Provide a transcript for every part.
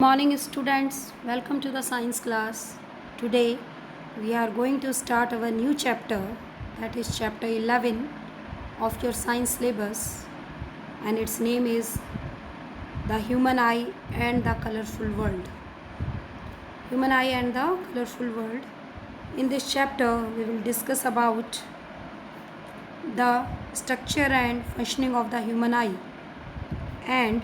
Morning students, welcome to the science class. Today we are going to start our new chapter, that is chapter 11 of your science syllabus, and its name is The Human Eye and the Colorful World. Human Eye and the Colorful World. In this chapter we will discuss about the structure and functioning of the human eye and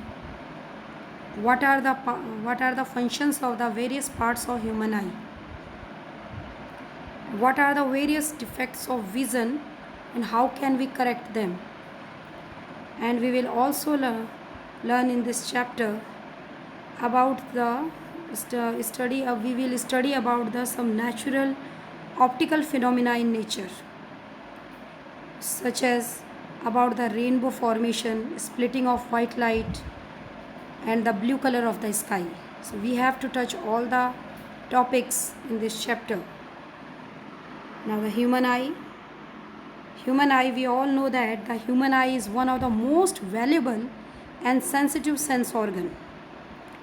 what are the functions of the various parts of human eye, what are the various defects of vision and how can we correct them. And we will also learn in this chapter about the we will study about the some natural optical phenomena in nature, such as about the rainbow formation, splitting of white light and the blue color of the sky. So we have to touch all the topics in this chapter. Now the human eye. Human eye, we all know that the human eye is one of the most valuable and sensitive sense organ.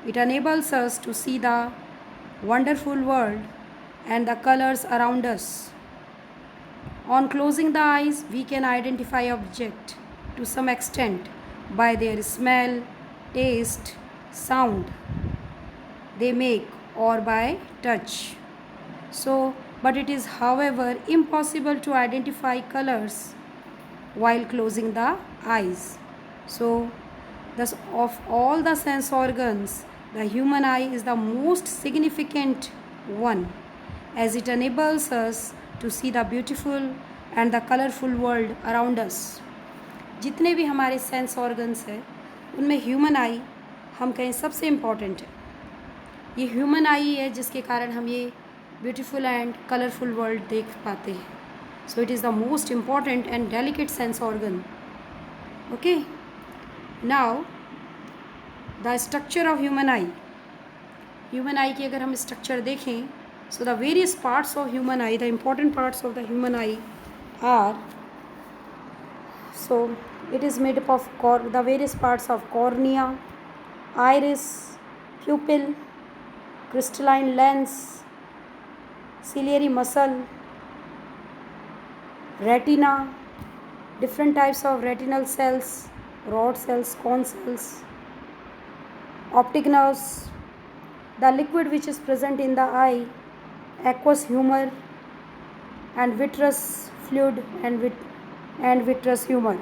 It enables us to see the wonderful world and the colors around us. On closing the eyes, we can identify objects to some extent by their smell, taste, sound they make, or by touch. But it is however impossible to identify colors while closing the eyes. So thus of all the sense organs, the human eye is the most significant one, as it enables us to see the beautiful and the colorful world around us. जितने भी हमारे sense organs हैं उनमें human आई हम कहें सबसे important है. ये ह्यूमन आई है जिसके कारण हम ये ब्यूटीफुल एंड कलरफुल वर्ल्ड देख पाते हैं. So it is the most important and delicate sense organ. Okay, now the structure of human I. Human आई की अगर हम स्ट्रक्चर देखें, so the various parts of human I, the important parts of the human I R, so it is made up of the various parts of cornea, iris, pupil, crystalline lens, ciliary muscle, retina, different types of retinal cells, rod cells, cone cells, optic nerves, the liquid which is present in the eye, aqueous humor, and vitreous fluid and vitreous humor.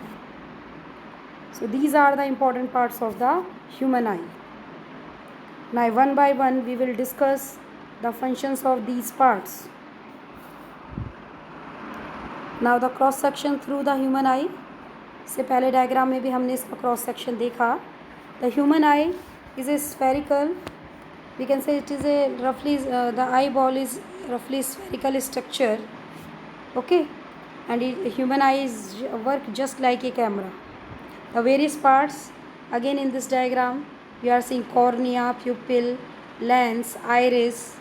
So these are the important parts of the human eye. Now one by one we will discuss the functions of these parts. Now the cross section through the human eye. से पहले diagram में भी हमने इसका cross section देखा. The human eye is a spherical, we can say it is a roughly the eyeball is roughly spherical structure. Okay, and human eyes work just like a camera. The various parts, again in this diagram we are seeing cornea, pupil, lens, iris,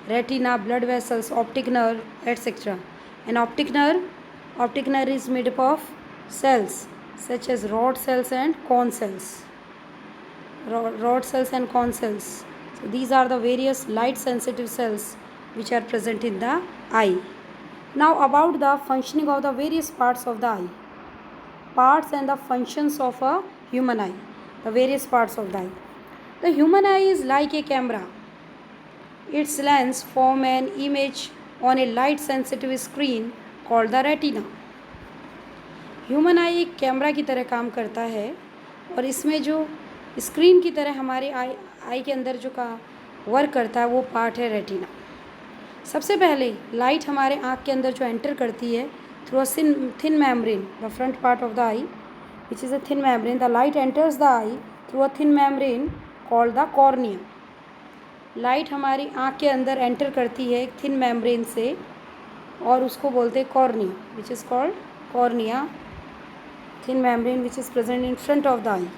retina, blood vessels, optic nerve, etc. And optic nerve is made up of cells such as rod cells and cone cells. Rod cells and cone cells. So these are the various light sensitive cells which are present in the eye. Now about the functioning of the various parts of the eye. Parts and the functions of a human eye. The various parts of the eye. The human eye is like a camera. Its lens form an image on a light sensitive screen called the retina. Human eye एक camera की तरह काम करता है और इसमें जो screen की तरह हमारे आई के अंदर जो का वर्क करता है वो पार्ट है रेटिना. सबसे पहले लाइट हमारे आँख के अंदर जो एंटर करती है through a thin membrane, the front part of the I which is a thin membrane, the light enters the I through a thin membrane called the cornea. Light हमारी आँख के अंदर एंटर करती है एक थिन मेम्ब्रेन से और उसको बोलते हैं cornea, which is called cornea, thin membrane which is present in front of the I.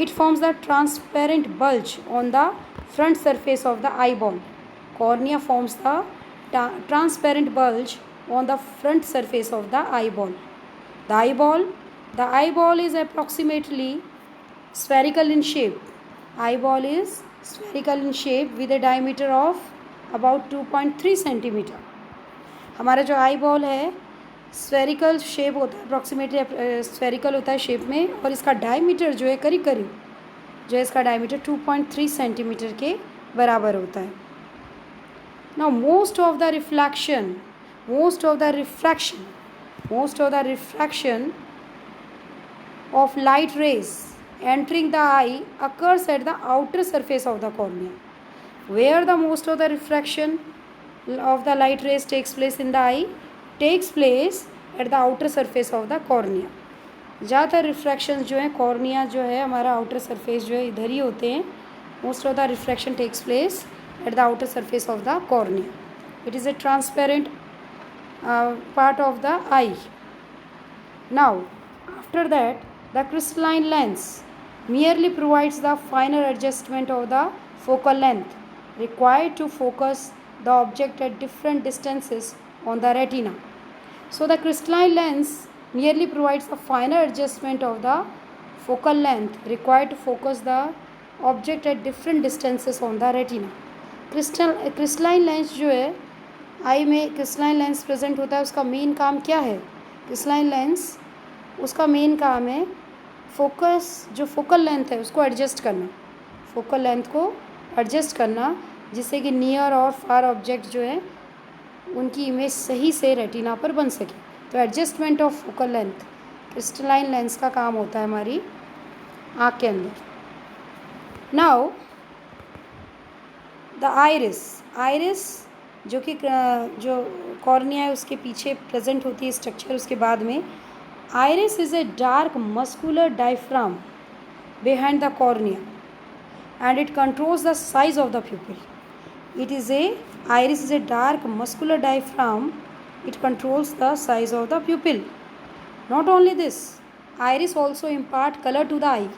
It forms the transparent bulge on the front surface of the eyeball. Cornea forms the transparent bulge on the front surface of the eyeball. The eyeball is approximately spherical in shape. Eyeball is spherical in shape with a diameter of about 2.3 centimetre. हमारा जो eye ball है spherical shape होता है, approximately spherical होता है shape में, और इसका डायमीटर जो है करीब करीब जो है इसका डायमीटर 2.3 सेंटीमीटर के बराबर होता है. Now most of the refraction of light rays entering the eye occurs at the outer surface of the cornea. Where the most of the refraction of the light rays takes place in the eye? Takes place at the outer surface of the cornea. ज़्यादातर refraction जो है cornea जो है हमारा outer surface जो है इधर ही होते हैं. Most of the refraction takes place at the outer surface of the cornea. It is a transparent part of the eye. Now after that the crystalline lens merely provides the finer adjustment of the focal length required to focus the object at different distances on the retina. So the crystalline lens merely provides the finer adjustment of the focal length required to focus the object at different distances on the retina. crystalline lens जो है आई में crystalline lens present होता है, उसका main काम क्या है? crystalline lens उसका मेन काम है फोकस जो फोकल लेंथ है उसको एडजस्ट करना, फोकल लेंथ को एडजस्ट करना जिससे कि नियर और फार ऑब्जेक्ट जो है उनकी इमेज सही से रेटिना पर बन सके. तो adjustment of focal length crystalline lens का काम होता है हमारी आँख के अंदर. नाउ द आइरिस जो कि जो कॉर्निया है उसके पीछे प्रेजेंट होती है स्ट्रक्चर. उसके बाद में iris is a dark muscular diaphragm behind the cornea and it controls the size of the pupil. Iris is a dark muscular diaphragm. It controls the size of the pupil. Not only this, iris also impart color to the eye.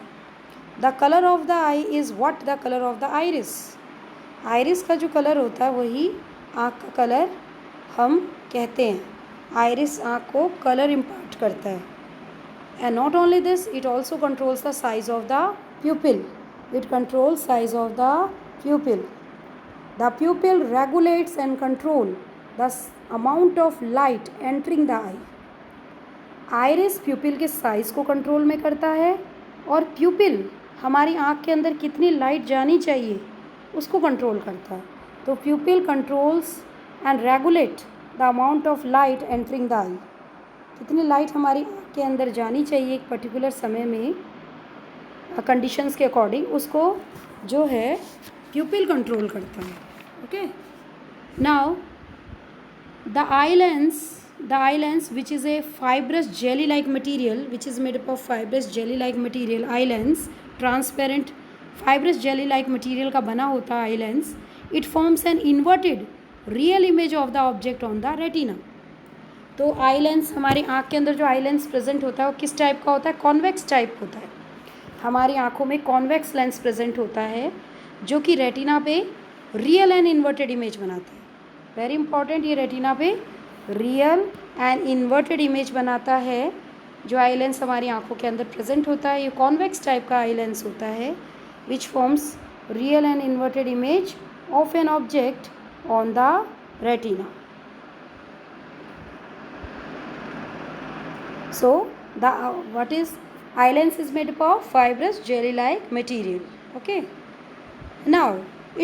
The color of the eye is what? The color of the iris. iris का जो colour होता है वही आँख का colour हम कहते हैं. आइरिस आँख को कलर इम्पार्ट करता है. And not only this, it also controls the size of the प्यूपिल. The प्यूपिल regulates and control the amount of light entering the I. Iris प्यूपिल के साइज को कंट्रोल में करता है और प्यूपिल हमारी आँख के अंदर कितनी लाइट जानी चाहिए उसको कंट्रोल करता है. तो pupil controls and regulate the amount of light entering the eye. कितनी लाइट हमारी आँख के अंदर जानी चाहिए एक पर्टिकुलर समय में कंडीशंस के अकॉर्डिंग, उसको जो है प्यूपिल कंट्रोल करता है. Okay. Now the eye lens which is a fibrous jelly like material which is made up of fibrous jelly like material. Eye lens transparent fibrous jelly like material का बना होता है eye lens. It forms an inverted real image of the object on the retina. तो eye lens हमारी आँख के अंदर जो आई लेंस प्रेजेंट होता है वो किस टाइप का होता है? कॉन्वेक्स टाइप होता है. हमारी आँखों में कॉन्वेक्स लेंस प्रेजेंट होता है जो कि रेटिना पे रियल एंड इन्वर्टेड इमेज बनाता है. वेरी इंपॉर्टेंट, ये रेटिना पे रियल एंड इन्वर्टेड इमेज बनाता है. जो आई लेंस हमारी आँखों के अंदर प्रेजेंट होता है ये कॉन्वेक्स टाइप का आई लेंस होता है which forms real and inverted image of an object on the retina. So the what is eye lens is made up of fibrous jelly like material. Okay. Now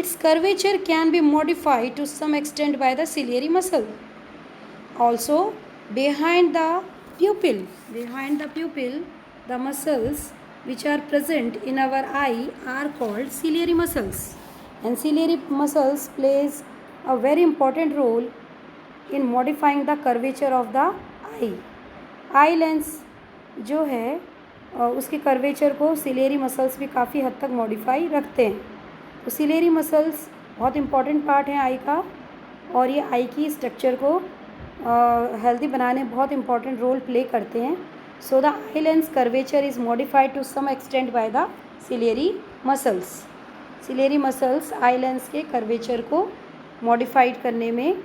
its curvature can be modified to some extent by the ciliary muscle. Also behind the pupil the muscles which are present in our eye are called ciliary muscles, and ciliary muscles plays a very important role in modifying the curvature of the eye. Eye lens जो है उसके curvature को ciliary muscles भी काफ़ी हद तक modify रखते हैं. तो सिलेरी मसल्स बहुत इंपॉर्टेंट पार्ट है आई का और ये आई की स्ट्रक्चर को हेल्दी बनाने में बहुत इंपॉर्टेंट रोल प्ले करते हैं. So the eye lens curvature is modified to some extent by the ciliary muscles. Ciliary muscles eye lens के कर्वेचर को मॉडिफाइड करने में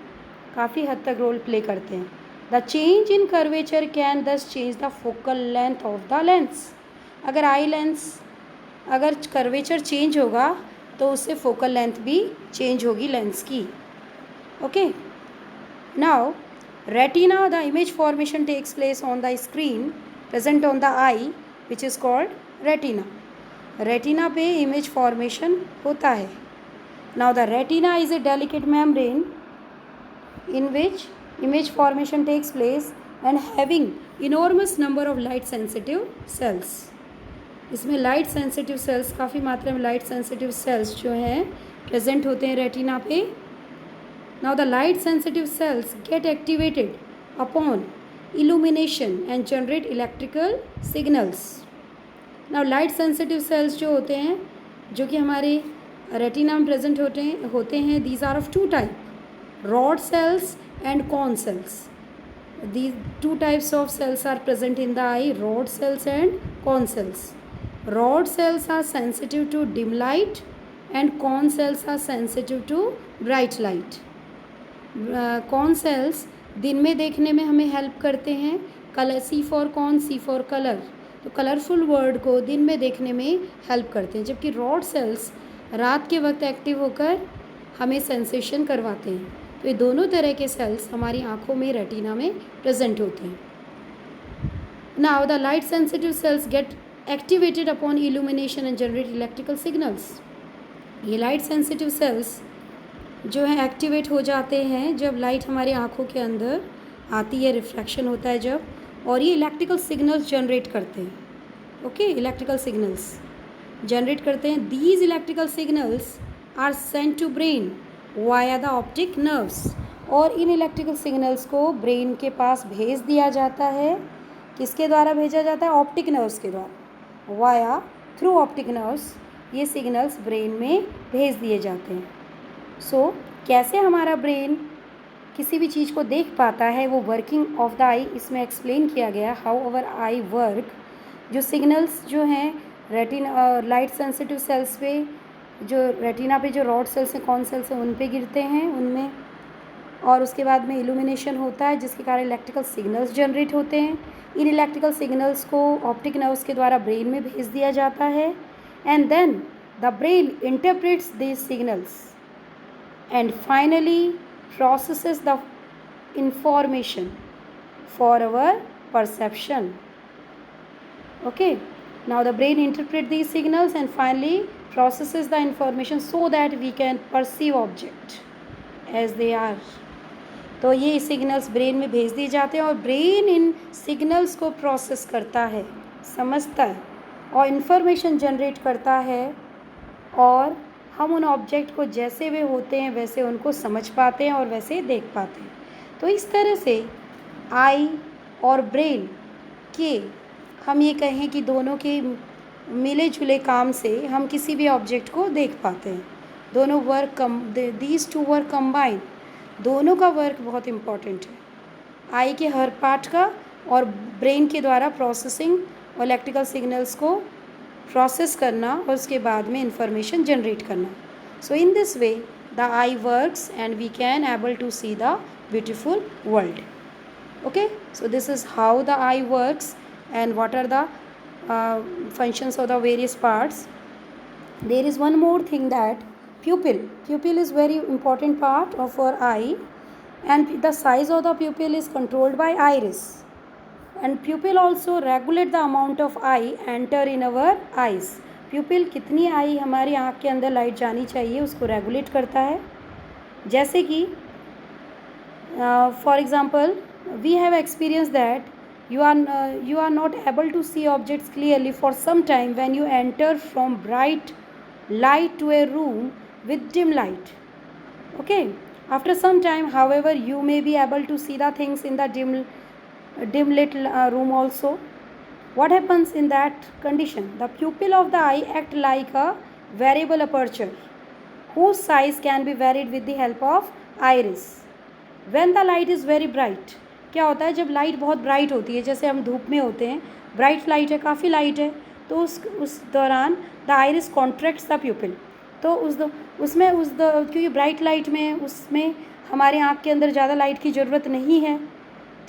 काफ़ी हद तक रोल प्ले करते हैं. The change in curvature can thus change the focal length of the lens. अगर कर्वेचर चेंज होगा तो उससे फोकल लेंथ भी चेंज होगी लेंस की. Okay. Now retina, the image formation takes place on the screen present on the I which is called retina. Retina पे image formation होता है. Now the retina is a delicate membrane in which image formation takes place and having enormous number of light sensitive cells. इसमें light sensitive sales, काफ़ी मात्रा में light sensitive sales जो हैं present होते हैं रेटिना पे. Now the light sensitive sales gate activated upon illumination and generate electrical signals. Now light sensitive sales जो होते हैं, जो कि हमारे रेटिना में प्रेजेंट होते हैं, these are of two type, rod cells and cone cells. These two types of cells are present in the eye, rod cells and cone cells. Rod cells are sensitive to dim light and cone cells are sensitive to bright light. Cone cells दिन में देखने में हमें help करते हैं. Colour, C for cone, C for color, तो colourful word को दिन में देखने में हेल्प करते हैं, जबकि रॉड सेल्स रात के वक्त एक्टिव होकर हमें सेंसेशन करवाते हैं. तो ये दोनों तरह के सेल्स हमारी आँखों में, रेटिना में प्रेजेंट होते हैं. Now the light sensitive sales gate activated upon illumination and generate electrical signals. ये लाइट सेंसिटिव सेल्स जो हैं एक्टिवेट हो जाते हैं जब लाइट हमारी आँखों के अंदर आती है, रिफ्रैक्शन होता है जब, और ये इलेक्ट्रिकल सिग्नल्स जनरेट करते हैं. ओके, इलेक्ट्रिकल सिग्नल्स जनरेट करते हैं. These electrical signals are sent to brain via the optic nerves. और इन इलेक्ट्रिकल सिग्नल्स को ब्रेन के पास भेज दिया जाता है. किसके द्वारा भेजा जाता है? ऑप्टिक नर्व्स के द्वारा. वाया, थ्रू ऑप्टिक नर्व्स ये सिग्नल्स ब्रेन में भेज दिए जाते हैं. सो कैसे हमारा ब्रेन किसी भी चीज़ को देख पाता है, वो वर्किंग ऑफ द आई इसमें एक्सप्लेन किया गया. हाउ अवर आई वर्क, जो सिग्नल्स जो हैं रेटिना लाइट सेंसिटिव सेल्स पे, जो रेटिना पे जो रॉड सेल्स हैं, कॉन सेल्स हैं, उन पे गिरते हैं उनमें, और उसके बाद में इल्यूमिनेशन होता है जिसके कारण इलेक्ट्रिकल सिग्नल्स जनरेट होते हैं. इन इलेक्ट्रिकल सिग्नल्स को ऑप्टिक नर्व्स के द्वारा ब्रेन में भेज दिया जाता है. And then the brain interprets these signals and finally processes the information for our perception. Okay, now the brain interprets these signals and finally processes the information so that we can perceive object as they are. तो ये signals brain में भेज दिए जाते हैं और brain in signals को process करता है, समझता है और इन्फॉर्मेशन जनरेट करता है, और हम उन ऑब्जेक्ट को जैसे वे होते हैं वैसे उनको समझ पाते हैं और वैसे देख पाते हैं. तो इस तरह से आई और ब्रेन के, हम ये कहें कि दोनों के मिले जुले काम से हम किसी भी ऑब्जेक्ट को देख पाते हैं. दोनों work these two work combine, दोनों का वर्क बहुत इम्पॉर्टेंट है. आई के हर पार्ट का और ब्रेन के द्वारा प्रोसेसिंग और इलेक्ट्रिकल सिग्नल्स को प्रोसेस करना और उसके बाद में इंफॉर्मेशन जनरेट करना. So in this way the eye works and we can able to see the beautiful world. Okay, so this is how the eye works and what are the functions of the various parts. There is one more thing, that pupil is very important part of our eye, and the size of the pupil is controlled by iris, and pupil also regulate the amount of eye enter in our eyes. pupil कितनी आई हमारी आँख के अंदर light जानी चाहिए उसको regulate करता है. जैसे कि for example we have experience that you are not able to see objects clearly for some time when you enter from bright light to a room with dim light. Okay, after some time however you may be able to see the things in the dim lit room also. What happens in that condition? The pupil of the eye act like a variable aperture whose size can be varied with the help of iris. When the light is very bright, क्या होता है जब light बहुत bright होती है, जैसे हम धूप में होते हैं, ब्राइट लाइट है, काफ़ी लाइट है, तो उस दौरान द आइरिस कॉन्ट्रैक्ट्स द प्यूपिल. तो क्योंकि ब्राइट लाइट में उसमें हमारे आँख के अंदर ज़्यादा लाइट की ज़रूरत नहीं है,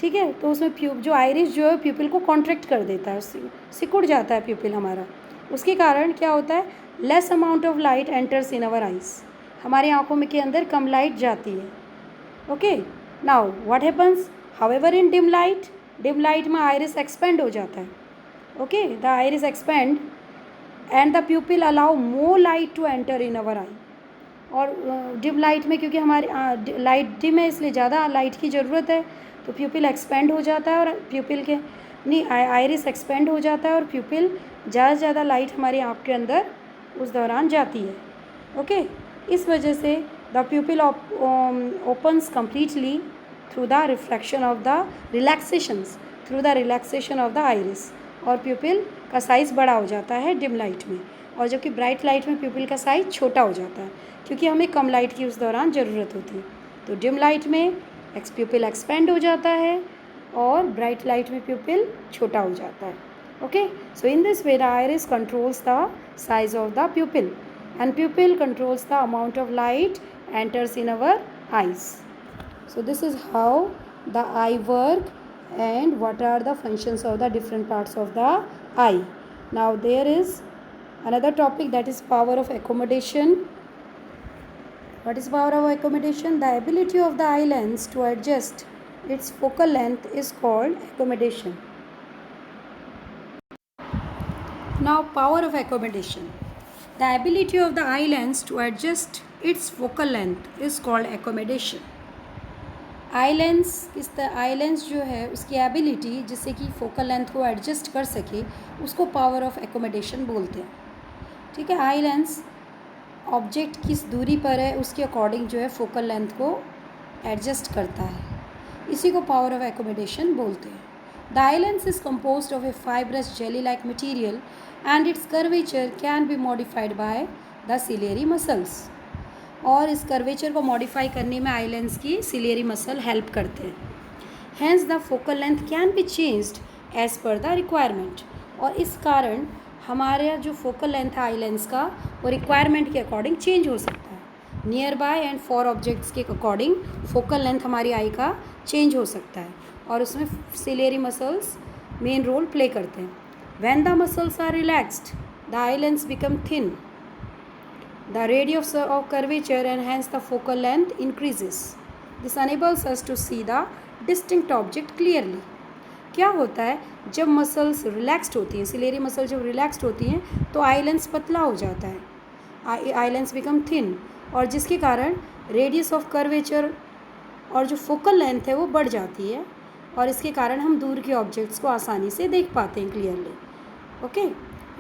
ठीक है, तो उसमें जो आइरिस जो है प्यूपिल को कॉन्ट्रैक्ट कर देता है, उससे सिकुड़ जाता है प्यूपिल हमारा. उसके कारण क्या होता है less amount of light enters in our eyes, हमारी आँखों में के अंदर कम लाइट जाती है. Okay, now what happens, however in dim light में आइरिस एक्सपेंड हो जाता है. Okay, the iris expand and the pupil allow more light to enter in our eye. और डिम लाइट में क्योंकि हमारी लाइट डिम है इसलिए ज़्यादा लाइट की ज़रूरत है, तो प्यूपिल एक्सपेंड हो जाता है और प्यूपिल के नहीं आइरिस एक्सपेंड हो जाता है और प्यूपिल ज़्यादा से ज़्यादा लाइट हमारी आँख के अंदर उस दौरान जाती है. ओके, इस वजह से the प्यूपिल opens completely through the refraction of the relaxations, through the relaxation of the iris, और प्यूपिल का साइज़ बड़ा हो जाता है डिम लाइट में, और जबकि ब्राइट लाइट में प्यूपिल का साइज़ छोटा हो जाता है क्योंकि हमें कम लाइट की उस दौरान ज़रूरत होती है. तो डिम लाइट में प्यूपिल एक्सपेंड हो जाता है और ब्राइट लाइट में प्यूपिल छोटा हो जाता है. Okay, so in this way the iris controls the size of the प्यूपिल and प्यूपिल controls the amount of light enters in our eyes. So this is how the eye work and what are the functions of the different parts of the eye. Now there is another topic, that is power of accommodation. What is power of accommodation? The ability of the eye lens to adjust its focal length is called accommodation. Now power of accommodation. The ability of the eye lens to adjust its focal length is called accommodation. Eye lens जो है उसकी ability जिससे कि focal length को adjust कर सके उसको power of accommodation बोलते हैं. ठीक है, आई लेंस ऑब्जेक्ट किस दूरी पर है उसके अकॉर्डिंग जो है फोकल लेंथ को एडजस्ट करता है, इसी को पावर ऑफ एकोमोडेशन बोलते हैं. The eye lens is composed of a fibrous jelly like material and its curvature can be modified by the ciliary muscles. और इस कर्वेचर को मॉडिफाई करने में आई लेंस की सिलियरी मसल हेल्प करते हैं. Hence the focal length can be changed as per the requirement. और इस कारण हमारा जो फोकल लेंथ है आई लेंस का वो रिक्वायरमेंट के अकॉर्डिंग चेंज हो सकता है. Near by and far objects के अकॉर्डिंग फोकल लेंथ हमारी आई का चेंज हो सकता है और उसमें ciliary muscles main role play करते हैं. When the muscles are relaxed the eye lens become thin. The radius of curvature and hence the focal length increases. This enables us to see the distinct object clearly. क्या होता है जब muscles relaxed होती हैं, ciliary muscle जब relaxed होती हैं तो आई लेंस पतला हो जाता है, आई लेंस बिकम थिन, और जिसके कारण रेडियस ऑफ कर्वेचर और जो फोकल लेंथ है वो बढ़ जाती है और इसके कारण हम दूर के ऑब्जेक्ट्स को आसानी से देख पाते हैं clearly. Okay,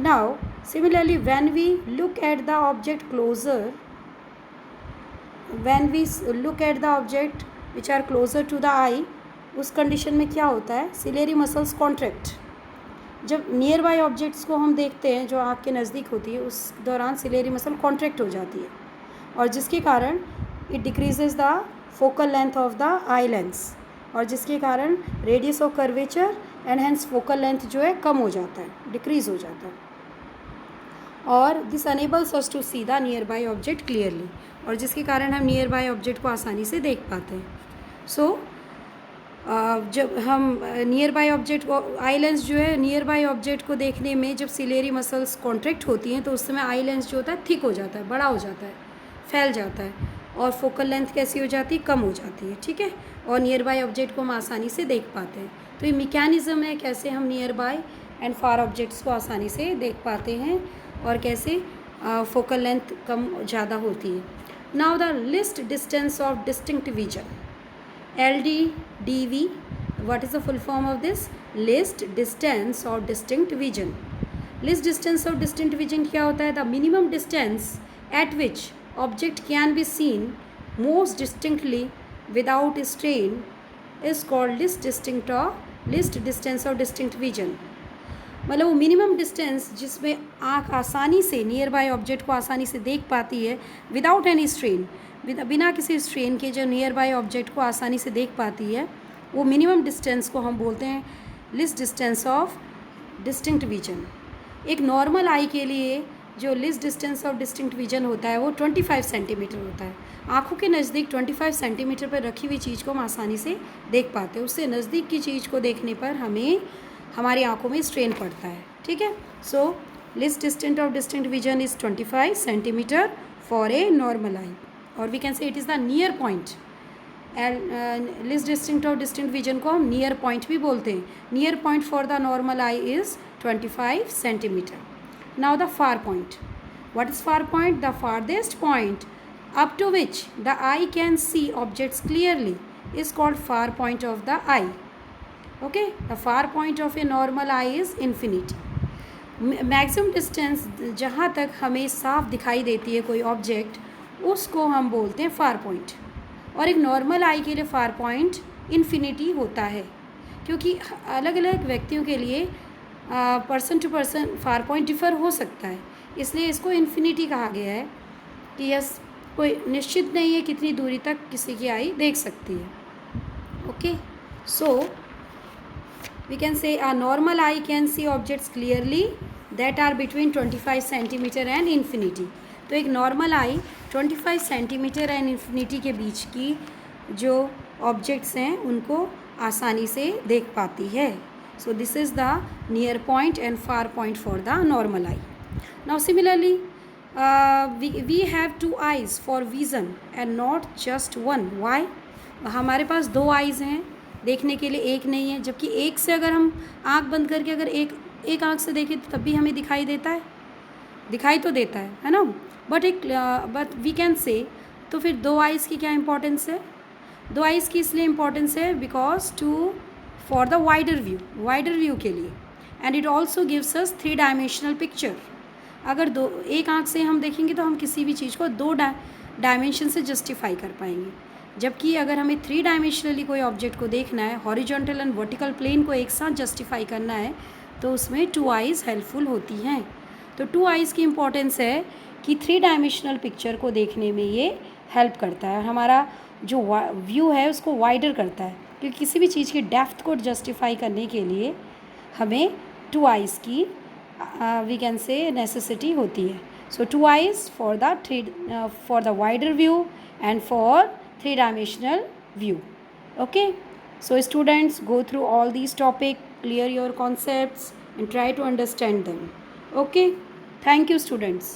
now similarly when we look at the object closer, when we look at the object which are closer to the eye, उस कंडीशन में क्या होता है, सिलेरी मसल्स कॉन्ट्रैक्ट. जब नियर बाय ऑब्जेक्ट्स को हम देखते हैं जो आँख के नज़दीक होती है उस दौरान सिलेरी मसल कॉन्ट्रैक्ट हो जाती है और जिसके कारण it decreases the focal length of the eye lens और जिसके कारण radius of curvature and hence focal length जो है कम हो जाता है, डिक्रीज हो जाता है. और this enables us to see the near by object clearly, और जिसके कारण हम नियर बाय ऑब्जेक्ट को आसानी से देख पाते हैं. सो जब हम नियर बाय ऑब्जेक्ट को आई लेंस जो है नियर बाय ऑब्जेक्ट को देखने में जब सिलेरी मसल्स कॉन्ट्रैक्ट होती हैं तो उस समय आई लेंस जो होता है थिक हो जाता है, बड़ा हो जाता है, फैल जाता है और फोकल लेंथ कैसी हो जाती है, कम हो जाती है. ठीक है, और नियर बाय ऑब्जेक्ट को हम आसानी से देख पाते हैं. तो ये मैकेनिज़्म है कैसे हम near by and far objects को आसानी से देख पाते हैं और कैसे फोकल लेंथ कम ज़्यादा होती है. Now the list distance of distinct vision, LDDV, what is the full form of this? Least distance of distinct vision. Least distance of distinct vision क्या होता है? The minimum distance at which object can be seen most distinctly without strain is called least distance of distinct vision. मतलब वो minimum distance जिसमें आँख आसानी से near by object को आसानी से देख पाती है विदाउट एनी स्ट्रेन, बिना किसी स्ट्रेन के जो नियर बाय ऑब्जेक्ट को आसानी से देख पाती है वो मिनिमम डिस्टेंस को हम बोलते हैं list distance of distinct vision. एक नॉर्मल आई के लिए जो list distance of distinct vision होता है वो 25 सेंटीमीटर होता है. आँखों के नज़दीक 25 सेंटीमीटर पर रखी हुई चीज़ को हम आसानी से देख पाते हैं. उससे नज़दीक की चीज़ को देखने पर हमें हमारी आँखों में स्ट्रेन पड़ता है. ठीक है, सो least distant of distinct vision is 25 centimeter for a normal eye, or we can say it is the near point. And list distinct of distinct vision को हम नियर पॉइंट भी बोलते हैं. Near point for the normal I is 25 centimetre. Now the far point. What is far point? The farthest point up to which the eye can see objects clearly is called far point of the eye. Okay, the far point of a normal eye is infinity. Maximum distance जहाँ तक हमें साफ दिखाई देती है कोई object, उसको हम बोलते हैं फार पॉइंट. और एक नॉर्मल आई के लिए फार पॉइंट इन्फिनिटी होता है, क्योंकि अलग अलग व्यक्तियों के लिए person to person far point differ हो सकता है, इसलिए इसको इन्फिनिटी कहा गया है कि यस कोई निश्चित नहीं है कितनी दूरी तक किसी की आई देख सकती है. Okay, so we can say a normal eye can see objects clearly that are between 25 centimetre and infinity. तो एक normal eye 25 centimetre and infinity के बीच की जो ऑब्जेक्ट्स हैं उनको आसानी से देख पाती है. सो this is the near point and far point for the normal I. Now similarly we have two eyes for vision and not just one. why? हमारे पास दो आइज़ हैं देखने के लिए, एक नहीं है. जबकि एक से अगर हम आँख बंद करके अगर एक आँख से देखें तो तब भी हमें दिखाई देता है, दिखाई तो देता है ना. बट वी कैन से, तो फिर दो आइज़ की क्या इंपॉर्टेंस है? दो आइज़ की इसलिए इम्पोर्टेंस है because for the wider view के लिए. And it also gives us 3 dimensional picture. अगर एक आँख से हम देखेंगे तो हम किसी भी चीज़ को 2 डायमेंशन से जस्टिफाई कर पाएंगे. जबकि अगर हमें 3 डायमेंशनली कोई ऑब्जेक्ट को देखना है, हॉरिजॉन्टल एंड वर्टिकल प्लेन को एक साथ जस्टिफाई करना है, तो उसमें 2 आइज़ हेल्पफुल होती हैं. तो 2 आइज़ की इम्पोर्टेंस है कि 3 डायमेंशनल पिक्चर को देखने में ये हेल्प करता है. हमारा जो व्यू है उसको वाइडर करता है, क्योंकि किसी भी चीज़ की डेप्थ को जस्टिफाई करने के लिए हमें 2 आइज़ की we can say necessity होती है. So 2 eyes for the wider view and for 3-dimensional view. Okay, so students, go through all these topics, clear your concepts and try to understand them. Okay, thank you students.